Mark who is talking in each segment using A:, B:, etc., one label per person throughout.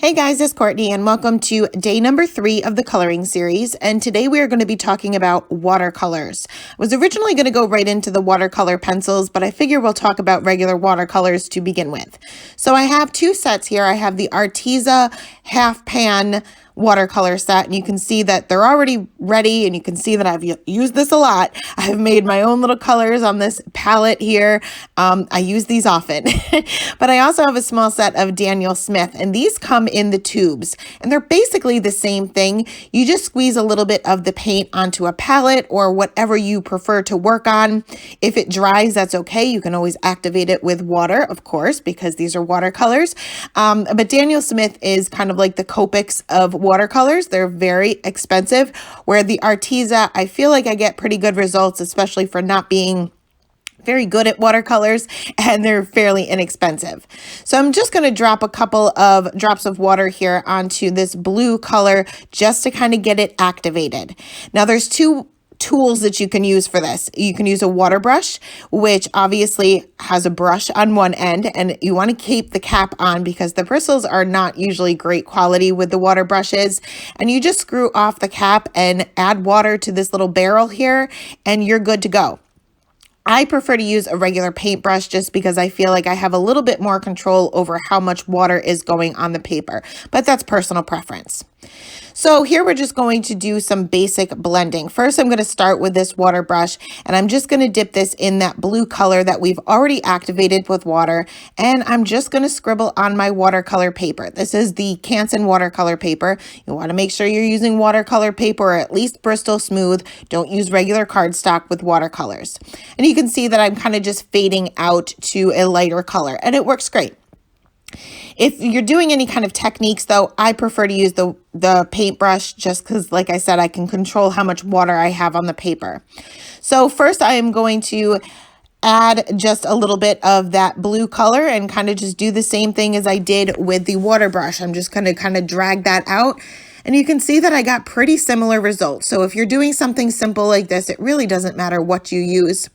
A: Hey guys, it's Courtney and welcome to day number 3 of the coloring series. And today we are going to be talking about watercolors. I was originally going to go right into the watercolor pencils, but I figure we'll talk about regular watercolors to begin with. So I have two sets here. I have the Arteza half pan watercolor set, and you can see that they're already ready, and you can see that I've used this a lot. I've made my own little colors on this palette here. I use these often, but I also have a small set of Daniel Smith, and these come in the tubes, and they're basically the same thing. You just squeeze a little bit of the paint onto a palette or whatever you prefer to work on. If it dries, that's okay. You can always activate it with water, of course, because these are watercolors. But Daniel Smith is kind of like the Copics of watercolors. They're very expensive, where the Arteza, I feel like I get pretty good results, especially for not being very good at watercolors, and they're fairly inexpensive. So I'm just going to drop a couple of drops of water here onto this blue color just to kind of get it activated. Now there's two tools that you can use for this. You can use a water brush, which obviously has a brush on one end, and you want to keep the cap on because the bristles are not usually great quality with the water brushes. And you just screw off the cap and add water to this little barrel here, and you're good to go. I prefer to use a regular paintbrush just because I feel like I have a little bit more control over how much water is going on the paper, but that's personal preference. So here we're just going to do some basic blending. First, I'm going to start with this water brush, and I'm just going to dip this in that blue color that we've already activated with water, and I'm just going to scribble on my watercolor paper. This is the Canson watercolor paper. You want to make sure you're using watercolor paper, or at least Bristol Smooth. Don't use regular cardstock with watercolors. And you can see that I'm kind of just fading out to a lighter color, and it works great. If you're doing any kind of techniques, though, I prefer to use the paintbrush just because, like I said, I can control how much water I have on the paper. So first I am going to add just a little bit of that blue color and kind of just do the same thing as I did with the water brush. I'm just going to kind of drag that out. And you can see that I got pretty similar results. So if you're doing something simple like this, it really doesn't matter what you use.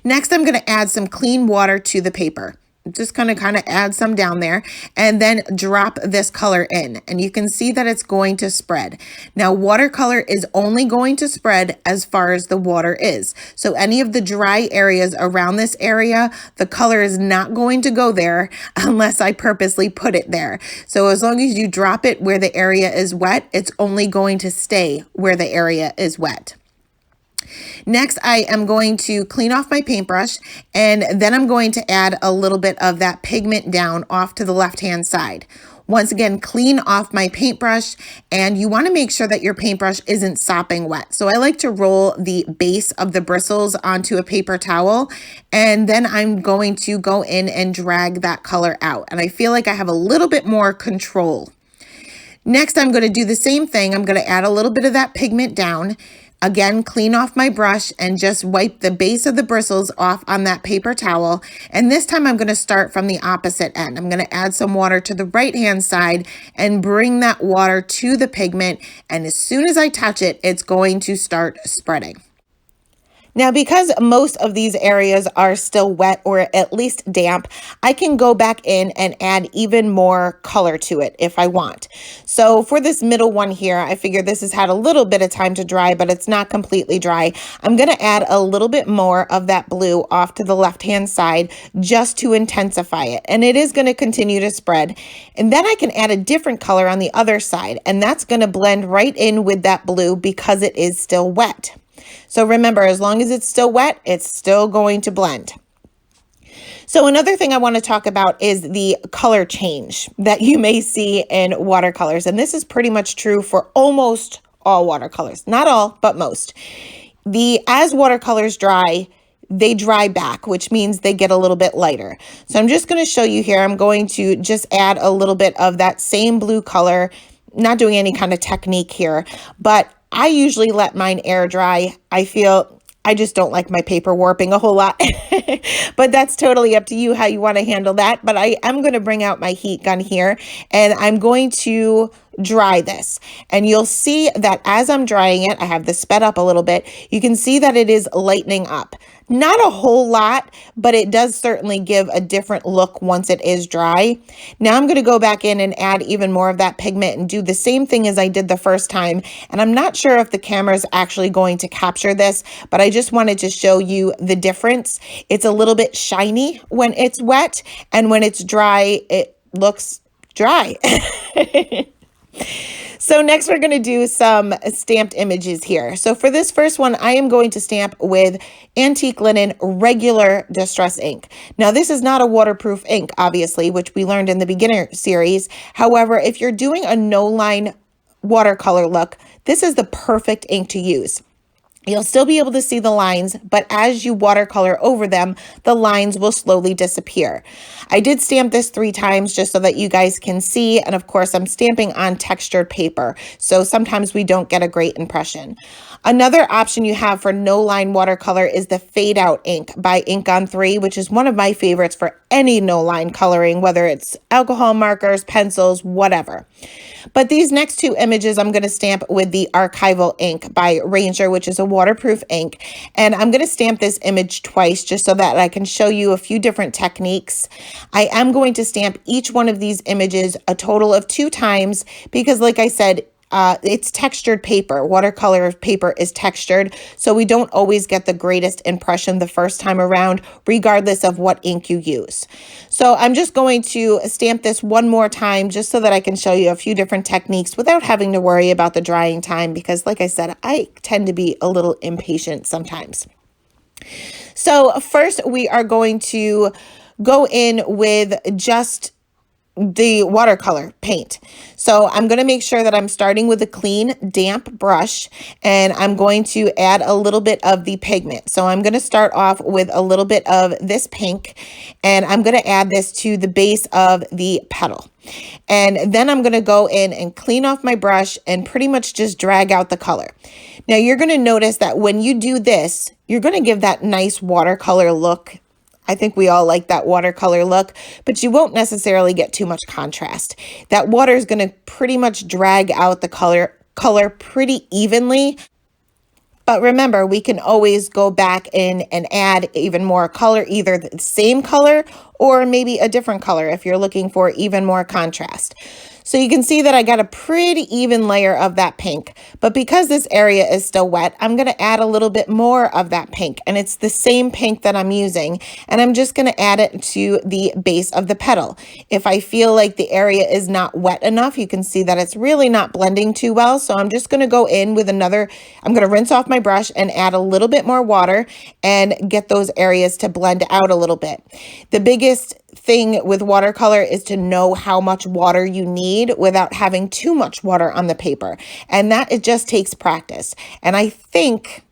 A: Next, I'm going to add some clean water to the paper. Just kind of add some down there and then drop this color in, and you can see that it's going to spread. Now watercolor is only going to spread as far as the water is. So any of the dry areas around this area, the color is not going to go there unless I purposely put it there. So as long as you drop it where the area is wet, it's only going to stay where the area is wet. Next, I am going to clean off my paintbrush, and then I'm going to add a little bit of that pigment down off to the left-hand side. Once again, clean off my paintbrush, and you want to make sure that your paintbrush isn't sopping wet. So I like to roll the base of the bristles onto a paper towel, and then I'm going to go in and drag that color out. And I feel like I have a little bit more control. Next, I'm going to do the same thing. I'm going to add a little bit of that pigment down. Again, clean off my brush and just wipe the base of the bristles off on that paper towel. And this time I'm going to start from the opposite end. I'm going to add some water to the right-hand side and bring that water to the pigment. And as soon as I touch it, it's going to start spreading. Now, because most of these areas are still wet or at least damp, I can go back in and add even more color to it if I want. So for this middle one here, I figure this has had a little bit of time to dry, but it's not completely dry. I'm going to add a little bit more of that blue off to the left-hand side just to intensify it. And it is going to continue to spread. And then I can add a different color on the other side, and that's going to blend right in with that blue because it is still wet. So remember, as long as it's still wet, it's still going to blend. So another thing I want to talk about is the color change that you may see in watercolors. And this is pretty much true for almost all watercolors. Not all, but most. As watercolors dry, they dry back, which means they get a little bit lighter. So I'm just going to show you here. I'm going to just add a little bit of that same blue color, not doing any kind of technique here, but I usually let mine air dry. I just don't like my paper warping a whole lot, but that's totally up to you how you want to handle that. But I am going to bring out my heat gun here, and I'm going to dry this. And you'll see that as I'm drying it, I have this sped up a little bit. You can see that it is lightening up. Not a whole lot, but it does certainly give a different look once it is dry. Now I'm going to go back in and add even more of that pigment and do the same thing as I did the first time. And I'm not sure if the camera is actually going to capture this, but I just wanted to show you the difference. It's a little bit shiny when it's wet, and when it's dry, it looks dry. So next we're going to do some stamped images here. So for this first one, I am going to stamp with Antique Linen regular distress ink. Now this is not a waterproof ink, obviously, which we learned in the beginner series. However, if you're doing a no-line watercolor look, this is the perfect ink to use. You'll still be able to see the lines, but as you watercolor over them, the lines will slowly disappear. I did stamp this 3 times just so that you guys can see, and of course I'm stamping on textured paper, so sometimes we don't get a great impression. Another option you have for no line watercolor is the Fade Out ink by Ink on 3, which is one of my favorites for any no line coloring, whether it's alcohol markers, pencils, whatever. But these next 2 images I'm going to stamp with the Archival ink by Ranger, which is a waterproof ink. And I'm going to stamp this image twice just so that I can show you a few different techniques. I am going to stamp each one of these images a total of 2 times because, like I said, it's textured paper. Watercolor paper is textured, so we don't always get the greatest impression the first time around, regardless of what ink you use. So I'm just going to stamp this one more time just so that I can show you a few different techniques without having to worry about the drying time because, like I said, I tend to be a little impatient sometimes. So first we are going to go in with just the watercolor paint. So I'm going to make sure that I'm starting with a clean, damp brush, and I'm going to add a little bit of the pigment. So I'm going to start off with a little bit of this pink, and I'm going to add this to the base of the petal. And then I'm going to go in and clean off my brush and pretty much just drag out the color. Now you're going to notice that when you do this, you're going to give that nice watercolor look. I think we all like that watercolor look, but you won't necessarily get too much contrast. That water is going to pretty much drag out the color pretty evenly. But remember, we can always go back in and add even more color, either the same color or maybe a different color if you're looking for even more contrast. So you can see that I got a pretty even layer of that pink, but because this area is still wet, I'm going to add a little bit more of that pink, and it's the same pink that I'm using, and I'm just going to add it to the base of the petal. If I feel like the area is not wet enough, you can see that it's really not blending too well, so I'm just going to go in with I'm going to rinse off my brush and add a little bit more water and get those areas to blend out a little bit. The biggest thing with watercolor is to know how much water you need without having too much water on the paper. And that it just takes practice. And I think,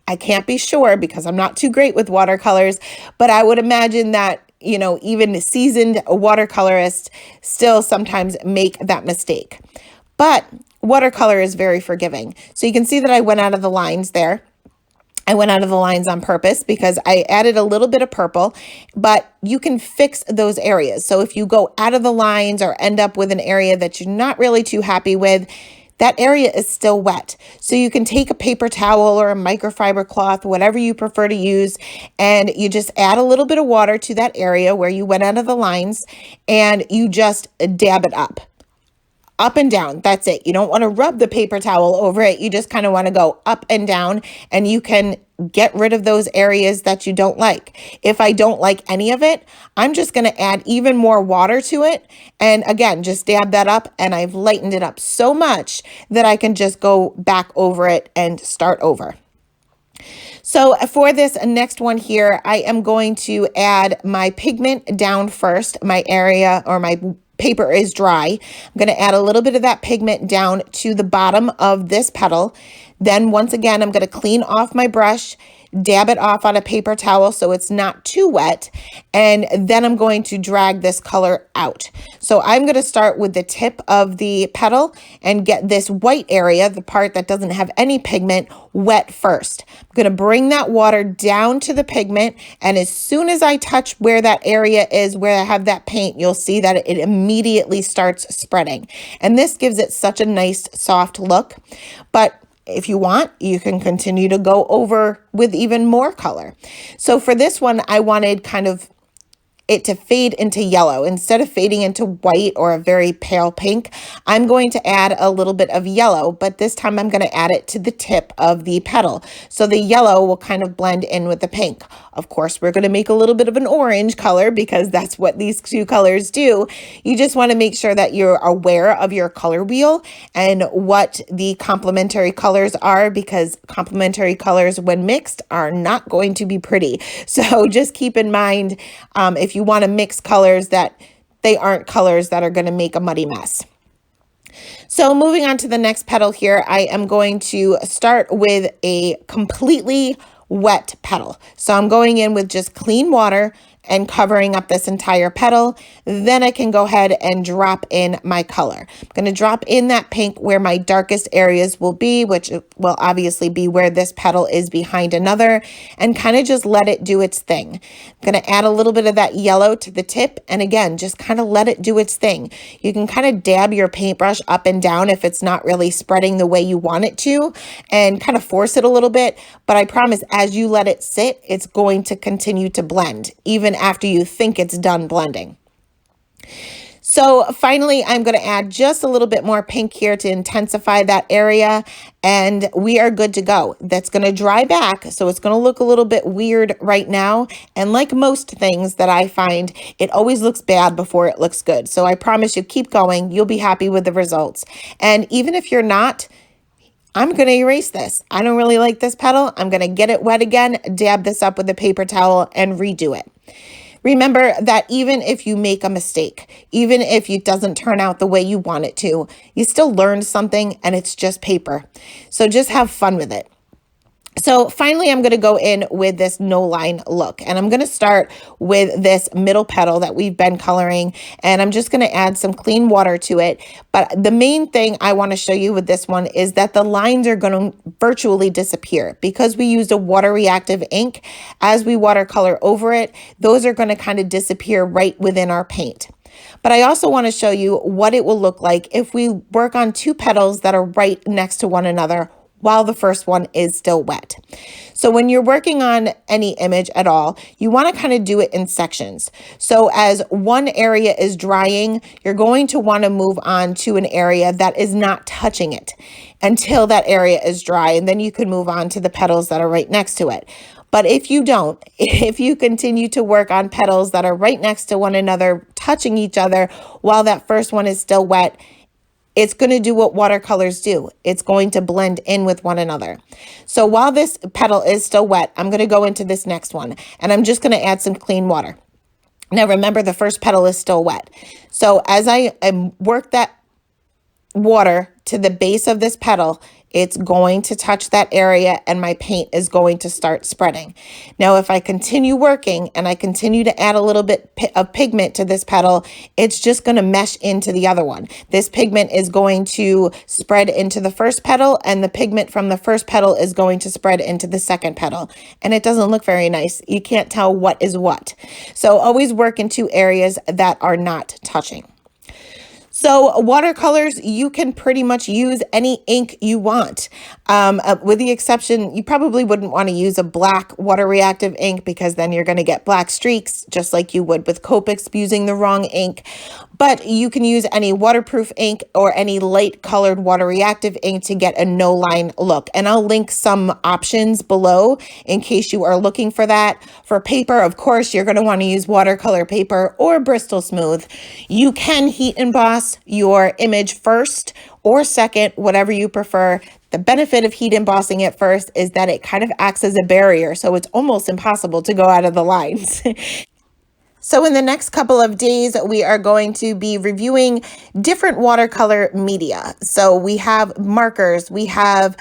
A: I can't be sure because I'm not too great with watercolors, but I would imagine that, you know, even seasoned watercolorists still sometimes make that mistake. But watercolor is very forgiving. So you can see that I went out of the lines there. I went out of the lines on purpose because I added a little bit of purple, but you can fix those areas. So if you go out of the lines or end up with an area that you're not really too happy with, that area is still wet. So you can take a paper towel or a microfiber cloth, whatever you prefer to use, and you just add a little bit of water to that area where you went out of the lines, and you just dab it up and down. That's it. You don't want to rub the paper towel over it. You just kind of want to go up and down, and you can get rid of those areas that you don't like. If I don't like any of it, I'm just going to add even more water to it. And again, just dab that up, and I've lightened it up so much that I can just go back over it and start over. So for this next one here, I am going to add my pigment down first. My area or my paper is dry. I'm going to add a little bit of that pigment down to the bottom of this petal. Then once again, I'm going to clean off my brush, dab it off on a paper towel so it's not too wet, and then I'm going to drag this color out. So I'm going to start with the tip of the petal and get this white area, the part that doesn't have any pigment, wet first. I'm going to bring that water down to the pigment, and as soon as I touch where that area is where I have that paint, you'll see that it immediately starts spreading. And this gives it such a nice soft look. But if you want, you can continue to go over with even more color. So for this one, I wanted kind of it to fade into yellow. Instead of fading into white or a very pale pink, I'm going to add a little bit of yellow, but this time I'm going to add it to the tip of the petal. So the yellow will kind of blend in with the pink. Of course, we're going to make a little bit of an orange color because that's what these two colors do. You just want to make sure that you're aware of your color wheel and what the complementary colors are, because complementary colors when mixed are not going to be pretty. So just keep in mind, if you want to mix colors, that they aren't colors that are going to make a muddy mess. So moving on to the next petal here, I am going to start with a completely wet petal. So I'm going in with just clean water and covering up this entire petal. Then I can go ahead and drop in my color. I'm going to drop in that pink where my darkest areas will be, which will obviously be where this petal is behind another, and kind of just let it do its thing. I'm going to add a little bit of that yellow to the tip, and again, just kind of let it do its thing. You can kind of dab your paintbrush up and down if it's not really spreading the way you want it to, and kind of force it a little bit, but I promise as you let it sit, it's going to continue to blend, even after you think it's done blending. So finally, I'm going to add just a little bit more pink here to intensify that area, and we are good to go. That's going to dry back, so it's going to look a little bit weird right now. And like most things that I find, it always looks bad before it looks good. So I promise you, keep going. You'll be happy with the results. And even if you're not, I'm going to erase this. I don't really like this petal. I'm going to get it wet again, dab this up with a paper towel, and redo it. Remember that even if you make a mistake, even if it doesn't turn out the way you want it to, you still learned something, and it's just paper. So just have fun with it. So finally, I'm going to go in with this no line look, and I'm going to start with this middle petal that we've been coloring, and I'm just going to add some clean water to it. But the main thing I want to show you with this one is that the lines are going to virtually disappear because we used a water reactive ink. As we watercolor over it, those are going to kind of disappear right within our paint. But I also want to show you what it will look like if we work on two petals that are right next to one another while the first one is still wet. So when you're working on any image at all, you want to kind of do it in sections. So as one area is drying, you're going to want to move on to an area that is not touching it until that area is dry, and then you can move on to the petals that are right next to it. But if you don't, if you continue to work on petals that are right next to one another, touching each other while that first one is still wet, it's going to do what watercolors do. It's going to blend in with one another. So while this petal is still wet, I'm going to go into this next one, and I'm just going to add some clean water. Now remember, the first petal is still wet. So as I work that water to the base of this petal, it's going to touch that area, and my paint is going to start spreading. Now, if I continue working and I continue to add a little bit of pigment to this petal, it's just going to mesh into the other one. This pigment is going to spread into the first petal, and the pigment from the first petal is going to spread into the second petal. And it doesn't look very nice. You can't tell what is what. So always work in two areas that are not touching. So watercolors, you can pretty much use any ink you want, with the exception, you probably wouldn't want to use a black water reactive ink because then you're going to get black streaks, just like you would with Copics using the wrong ink. But you can use any waterproof ink or any light colored water reactive ink to get a no line look. And I'll link some options below in case you are looking for that. For paper, of course, you're going to want to use watercolor paper or Bristol Smooth. You can heat emboss your image first or second, whatever you prefer. The benefit of heat embossing it first is that it kind of acts as a barrier, so it's almost impossible to go out of the lines. So in the next couple of days, we are going to be reviewing different watercolor media. So we have markers, we have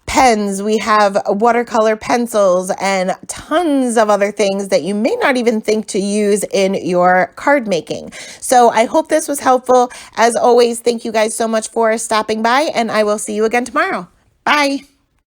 A: pens, we have watercolor pencils, and tons of other things that you may not even think to use in your card making. So I hope this was helpful. As always, thank you guys so much for stopping by, and I will see you again tomorrow. Bye.